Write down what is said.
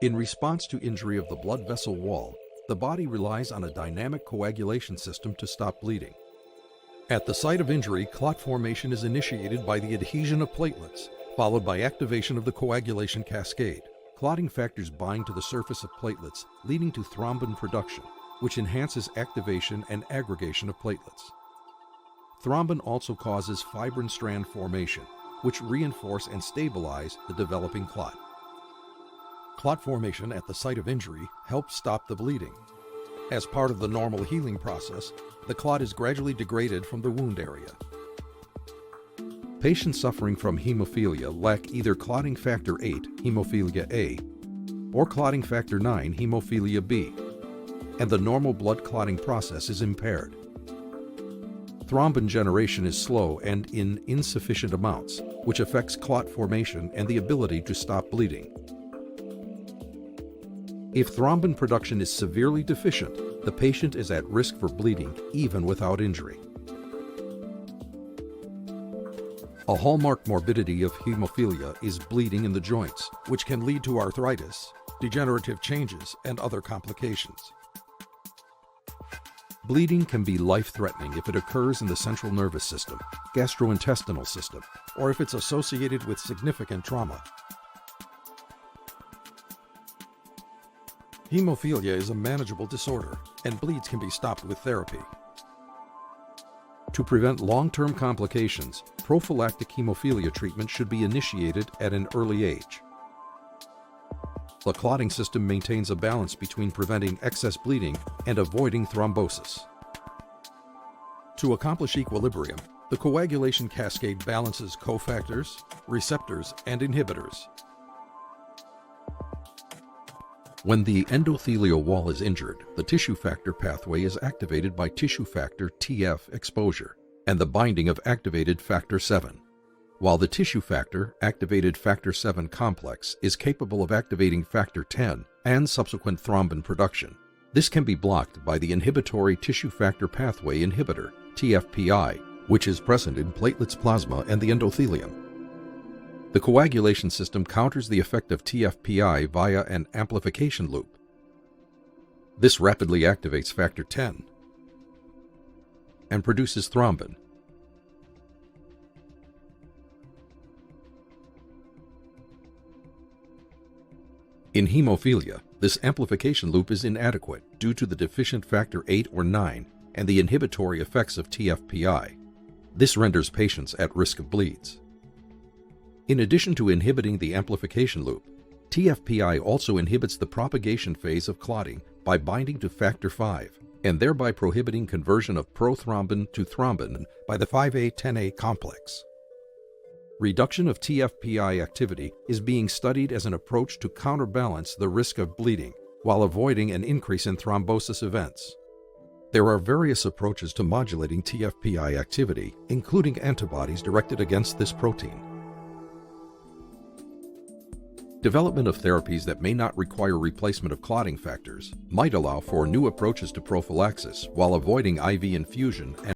In response to injury of the blood vessel wall, the body relies on a dynamic coagulation system to stop bleeding. At the site of injury, clot formation is initiated by the adhesion of platelets, followed by activation of the coagulation cascade. Clotting factors bind to the surface of platelets, leading to thrombin production, which enhances activation and aggregation of platelets. Thrombin also causes fibrin strand formation, which reinforce and stabilize the developing clot. Clot formation at the site of injury helps stop the bleeding. As part of the normal healing process, the clot is gradually degraded from the wound area. Patients suffering from hemophilia lack either clotting factor 8, hemophilia A, or clotting factor 9, hemophilia B, and the normal blood clotting process is impaired. Thrombin generation is slow and in insufficient amounts, which affects clot formation and the ability to stop bleeding. If thrombin production is severely deficient, the patient is at risk for bleeding even without injury. A hallmark morbidity of hemophilia is bleeding in the joints, which can lead to arthritis, degenerative changes, and other complications. Bleeding can be life-threatening if it occurs in the central nervous system, gastrointestinal system, or if it's associated with significant trauma. Hemophilia is a manageable disorder, and bleeds can be stopped with therapy. To prevent long-term complications, prophylactic hemophilia treatment should be initiated at an early age. The clotting system maintains a balance between preventing excess bleeding and avoiding thrombosis. To accomplish equilibrium, the coagulation cascade balances cofactors, receptors, and inhibitors. When the endothelial wall is injured, the tissue factor pathway is activated by tissue factor TF exposure and the binding of activated factor 7, while the tissue factor activated factor 7 complex is capable of activating factor 10 and subsequent thrombin production. This can be blocked by the inhibitory tissue factor pathway inhibitor, TFPI, which is present in platelets, plasma, and the endothelium. The coagulation system counters the effect of TFPI via an amplification loop. This rapidly activates factor 10 and produces thrombin. In hemophilia, this amplification loop is inadequate due to the deficient factor 8 or 9 and the inhibitory effects of TFPI. This renders patients at risk of bleeds. In addition to inhibiting the amplification loop, TFPI also inhibits the propagation phase of clotting by binding to factor 5 and thereby prohibiting conversion of prothrombin to thrombin by the 5A-10A complex. Reduction of TFPI activity is being studied as an approach to counterbalance the risk of bleeding while avoiding an increase in thrombosis events. There are various approaches to modulating TFPI activity, including antibodies directed against this protein. Development of therapies that may not require replacement of clotting factors might allow for new approaches to prophylaxis while avoiding IV infusion and